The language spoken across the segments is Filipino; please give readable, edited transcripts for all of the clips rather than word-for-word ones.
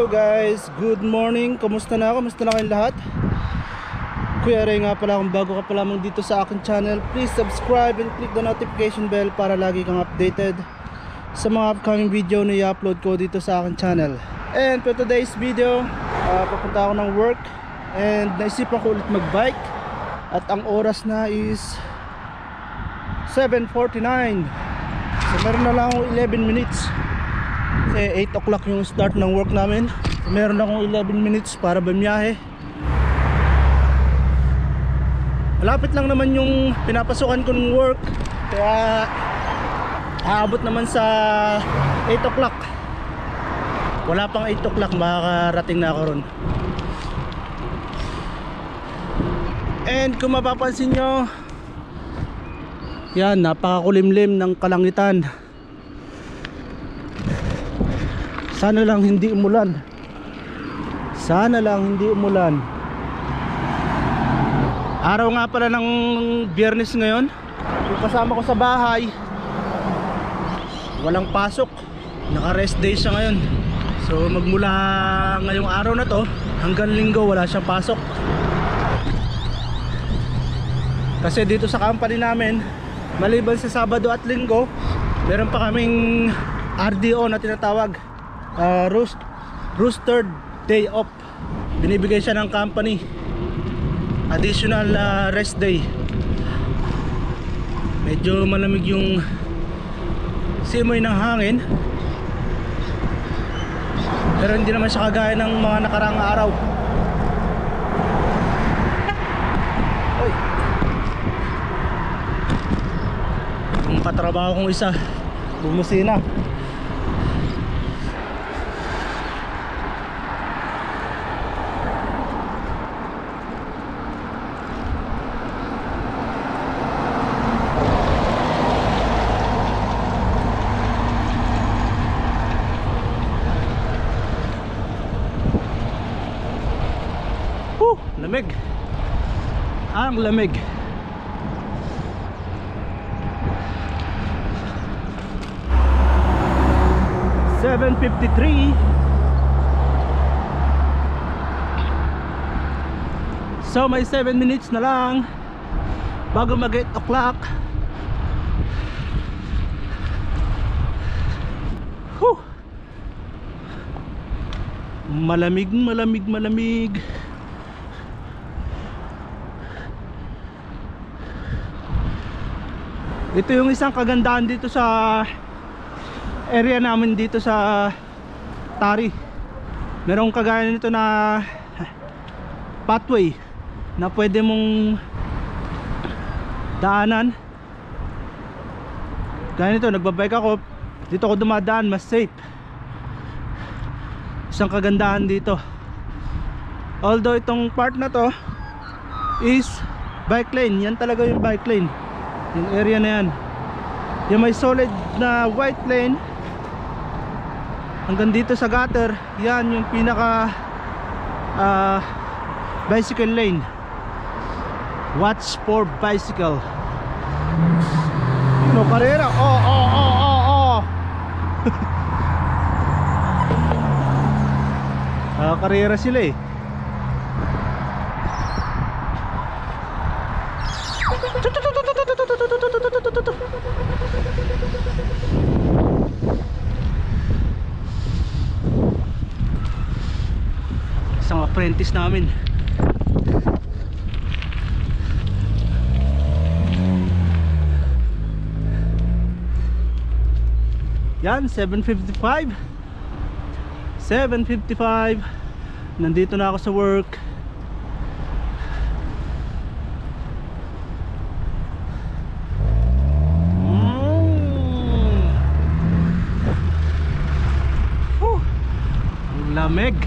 Hello guys, good morning. Kumusta na kayong lahat? Kuya Ray nga pala. Kung bago ka pa lamang dito sa aking channel, please subscribe and click the notification bell para lagi kang updated sa mga upcoming video na i-upload ko dito sa aking channel. And for today's video, papunta ako ng work and naisipan ko ulit mag-bike. At ang oras na is 7:49. So meron na lang akong 11 minutes. Kasi 8 o'clock yung start ng work namin. So meron akong 11 minutes para bumiyahe. Malapit lang naman yung pinapasukan ko ng work. Kaya aabot naman sa 8 o'clock. Wala pang 8 o'clock, makakarating na ako ron. And kung mapapansin nyo, yan, napakakulimlim ng kalangitan. Sana lang hindi umulan. Sana lang hindi umulan. Araw nga pala ng Biyernes ngayon. Yung kasama ko sa bahay, walang pasok. Naka-rest day siya ngayon. So magmula ngayong araw na to hanggang Linggo wala siyang pasok. Kasi dito sa company namin, maliban sa Sabado at Linggo, meron pa kaming RDO na tinatawag, Rooster Day Off. Binibigay siya ng company, additional rest day. Medyo malamig yung simoy ng hangin, pero hindi naman siya kagaya ng mga nakaraang araw. Oy, yung katrabaho kong isa bumusina. Lamig. Ang lamig. $7:53. So may 7 minutes na lang bago mag 8 o'clock. Malamig. Ito yung isang kagandahan dito sa area namin dito sa Tari. Merong kagaya nito na pathway na pwede mong daanan. Gaya nito, nagbabike ako, dito ako dumadaan, mas safe. Isang kagandahan dito. Although itong part na to is bike lane, yan talaga yung bike lane. Yung area na yan, yung may solid na white lane hanggang dito sa gutter, yan yung pinaka bicycle lane. Watch for bicycle. No, karera. Oh. Karera sila eh. Isang apprentice namin. Yan, 7:55. Nandito na ako sa work. Lamig.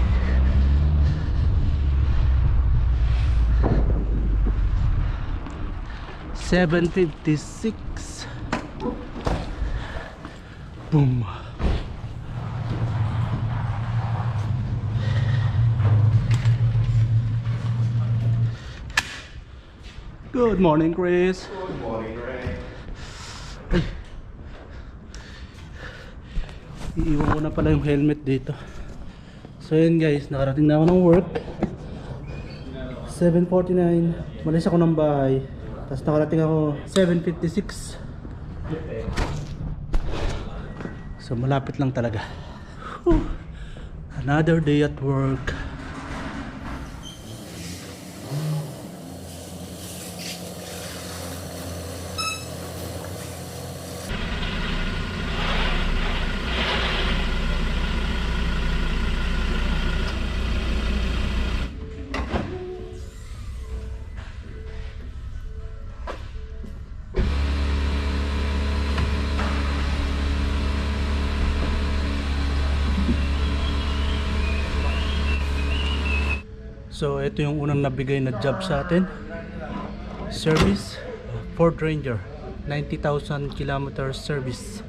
$7:56. Boom. Good morning, Chris. Good morning, Ray. Ay. Iiwan ko na pala yung helmet dito. So yun guys, nakarating na ako ng work. 7:49, malis ako ng bahay. Tapos nakarating ako 7:56. So malapit lang talaga. Whew. Another day at work. So ito yung unang nabigay na job sa atin. Service Ford Ranger 90,000 kilometers service.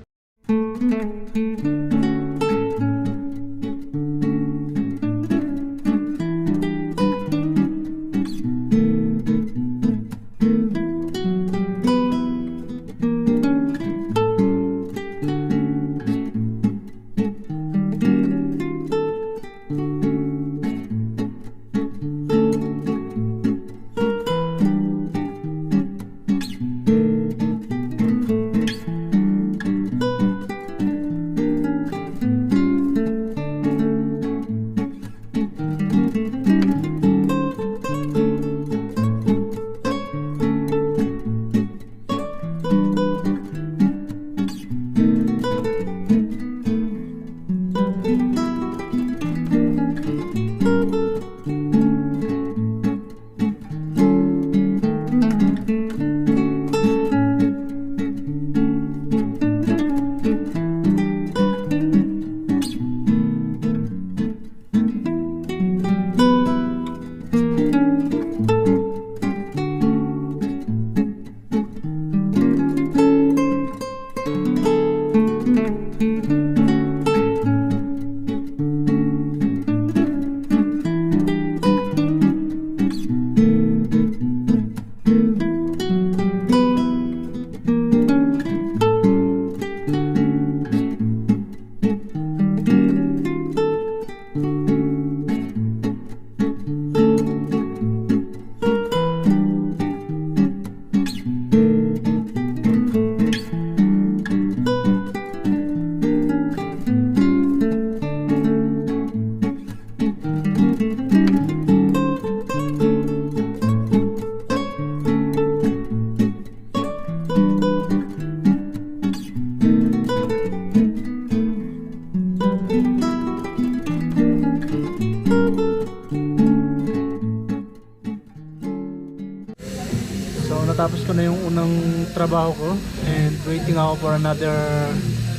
So natapos ko na yung unang trabaho ko and waiting ako for another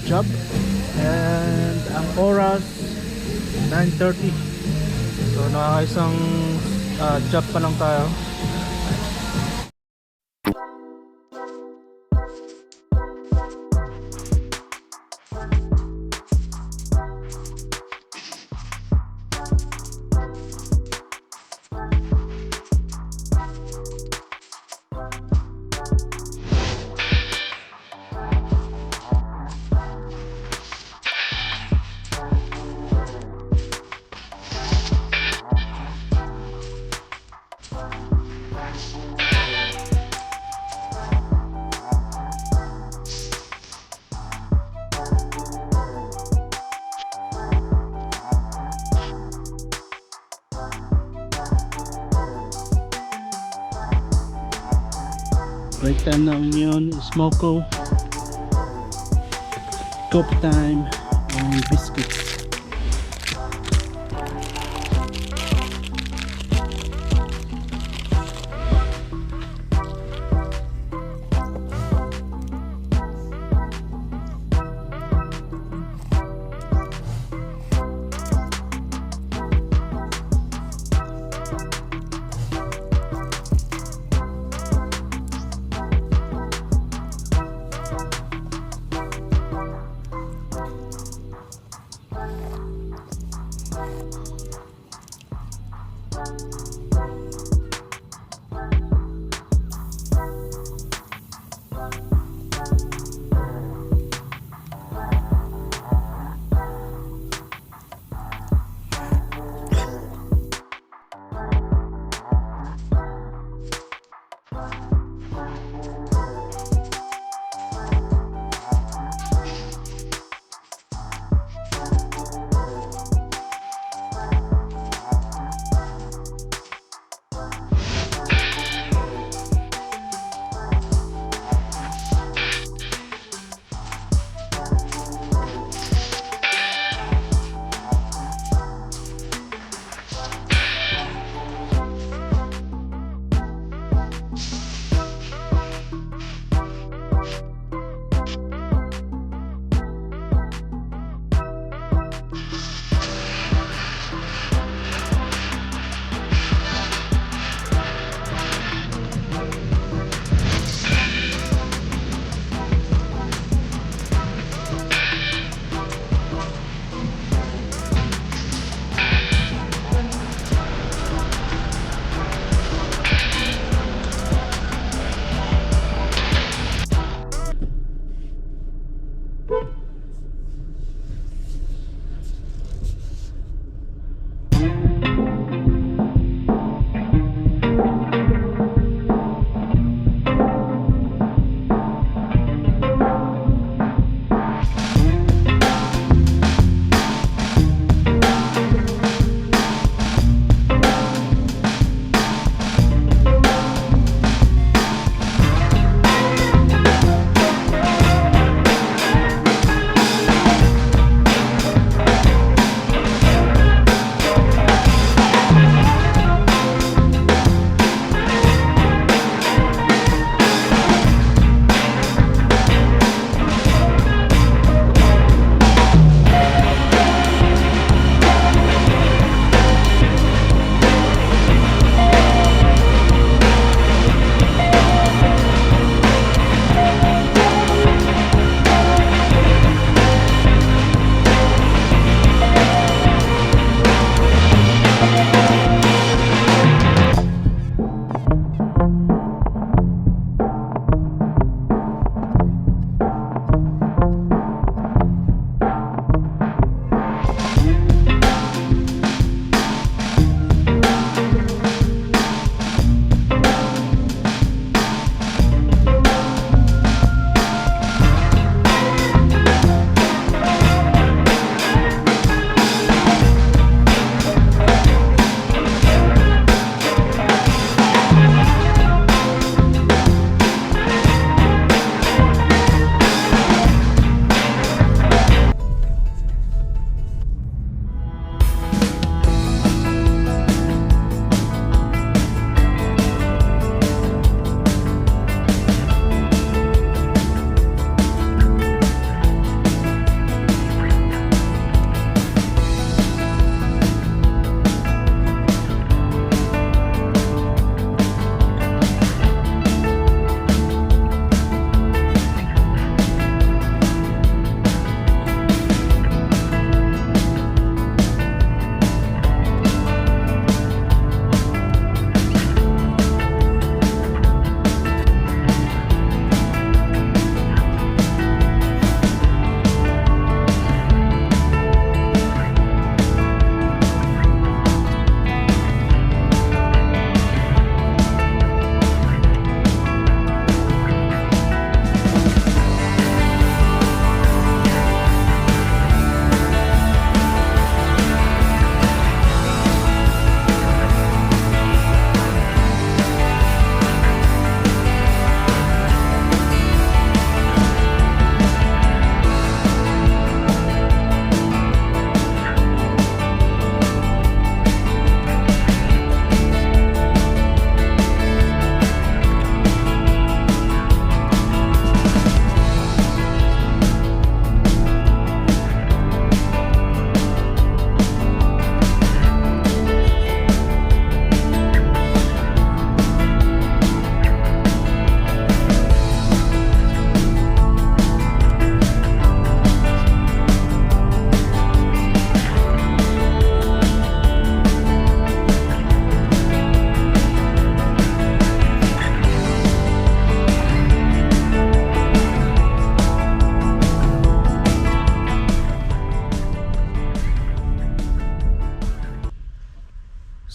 job, and ang oras 9:30. So nakakaisang job pa lang tayo. Break time na ngayon, smoko, coffee time, and biscuits.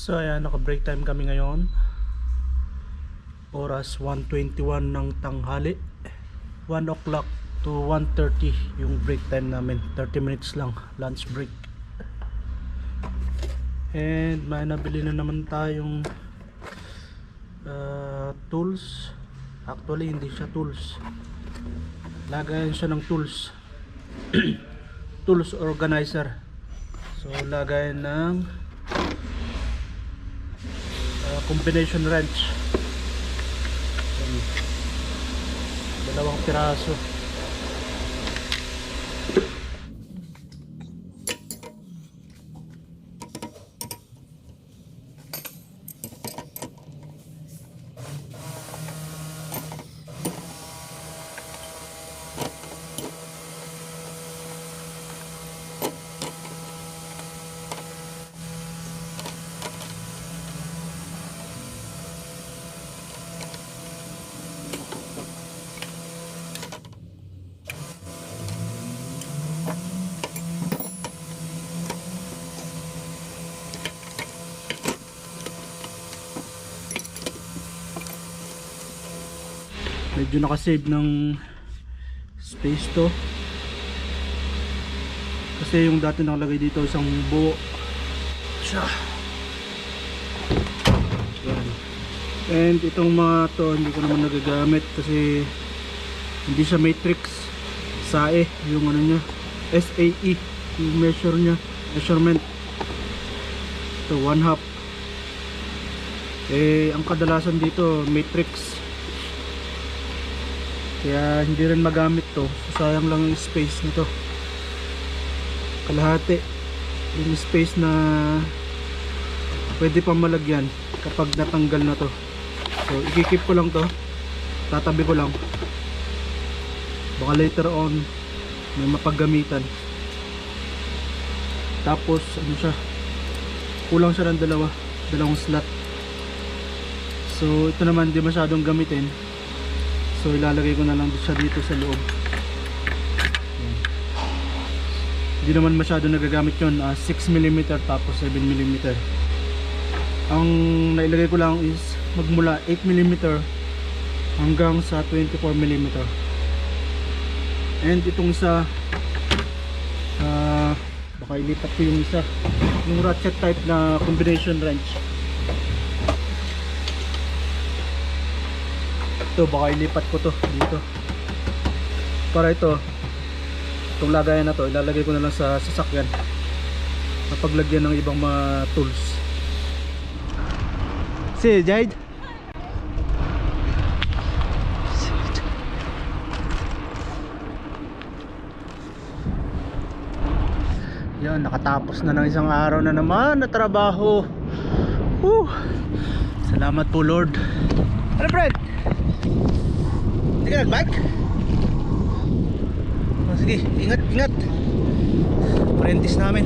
So ayan, naka-break time kami ngayon. Oras 1:21 ng tanghali. 1 o'clock to 1:30 yung break time namin. 30 minutes lang, lunch break. And may nabili na naman tayong tools. Actually hindi siya tools, lagayan siya ng tools. Tools organizer. So lagayan ng combination wrench. Dalawang piraso. Medyo nakasave ng space to, kasi yung dati nakalagay dito isang buo siya. Yan. And itong mga to hindi ko naman nagagamit kasi hindi siya matrix. SAE yung ano nya, SAE yung measurement. Ito 1/2. Ang kadalasan dito matrix, kaya hindi rin magamit to. So, sayang lang yung space nito. Kalahati yung space na pwede pang malagyan kapag natanggal na to. So ikikip ko lang to, tatabi ko lang, baka later on may mapaggamitan. Tapos ano siya, kulang siya ng dalawang slot. So ito naman di masyadong gamitin, so ilalagay ko na lang siya dito sa loob. Hindi naman masyado nagagamit yun. 6mm tapos 7mm. Ang nailagay ko lang is magmula 8mm hanggang sa 24mm. And itong isa, baka ilipat ko yung isa, yung ratchet type na combination wrench. Ito baka ilipat ko to dito, para itong lagayan na to ilalagay ko na lang sa sasakyan na paglagyan ng ibang mga tools. Si Jade, yan, nakatapos na ng isang araw na naman na trabaho. Salamat po Lord. Ano friend? Hindi ka nag-bike? Sige, ingat. Apprentice namin.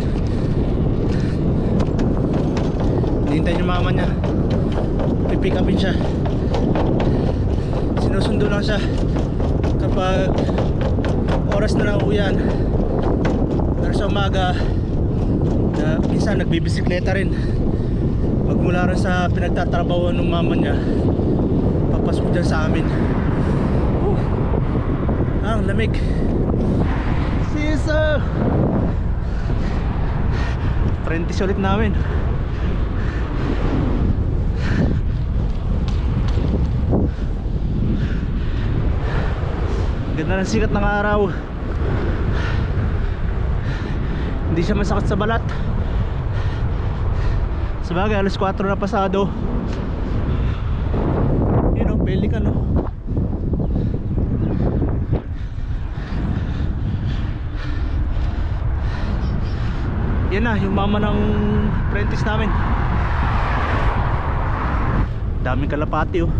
Hinihintay yung mama niya, pipick upin siya. Sinusundo lang siya kapag oras na ng uwian. Pero sa umaga minsan nagbibisikleta rin. Magmula rin sa pinagtatrabahuan ng mama niya, papasok dyan sa amin. Ang lamig. Sisa, apprentice ulit namin. Ganda ng sikat ng araw. Hindi siya masakit sa balat. Sabagay alas 4 na pasado. Yun o, pelikan o. Yan na, yung mama ng apprentice namin. Daming kalapati oh.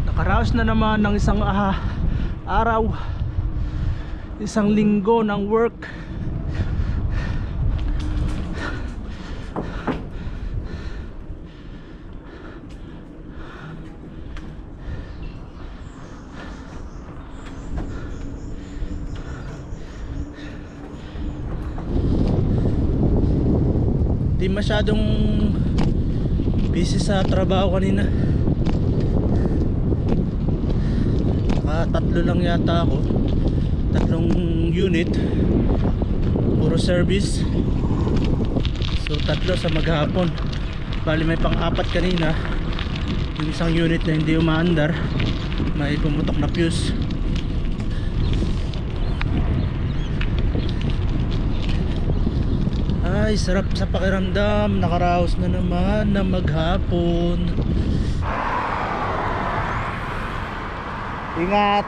Nakaraos na naman ng isang araw, isang linggo ng work. masyadong busy sa trabaho kanina. Tatlo lang yata ako, tatlong unit, puro service. So tatlo sa maghapon, bali may pang-apat kanina. Yung isang unit na hindi umaandar, may pumutok na fuse. Ay, sarap sa pakiramdam, nakaraos na naman na maghapon. Ingat.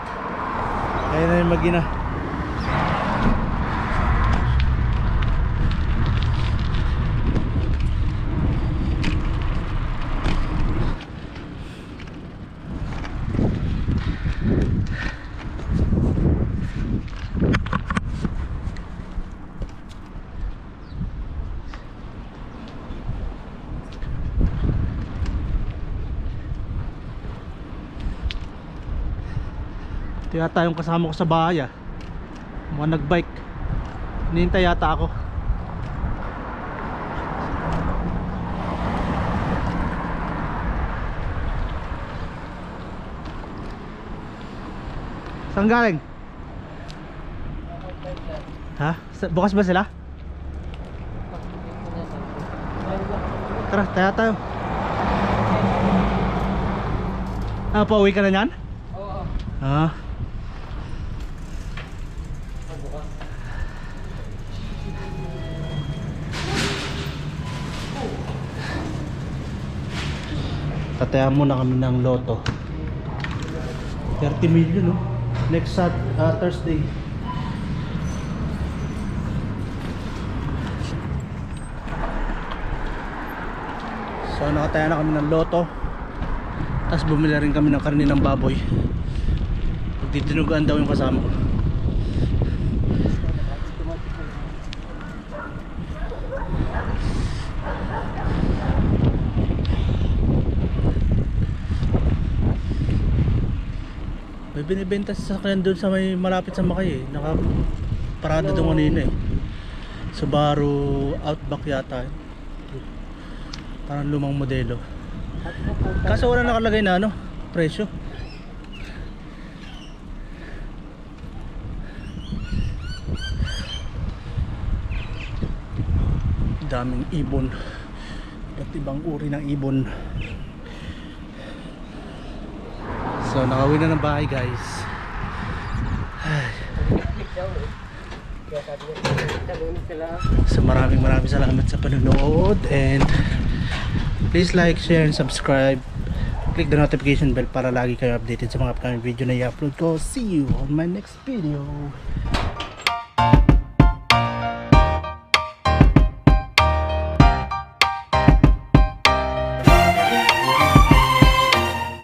Ayun na yung magina. Ito yata yung kasama ko sa bahay ah. Mukhang nagbike. Hinihintay yata ako. Saan galing? Ha? Bukas ba sila? Tara, tayo tayo. Pauwi ka na nyan? Oo. Ah. Tatayan muna kami ng loto. 30 million no? Next Thursday. So nakataya na kami ng loto. Tapos bumili rin kami ng karne ng baboy. Magdidinugaan daw yung kasama ko. May binibenta sa sasakyan doon sa may malapit sa Makay eh. Nakaparada doon kanina eh. Subaru Outback yata eh. Parang lumang modelo. Kaso wala nakalagay na ano, presyo. Daming ibon. Iba't ibang uri ng ibon. So nakauwi na ng bahay guys. So maraming salamat sa panonood. And please like, share, and subscribe. Click the notification bell para lagi kayo updated sa mga upcoming video na i-upload ko. See you on my next video.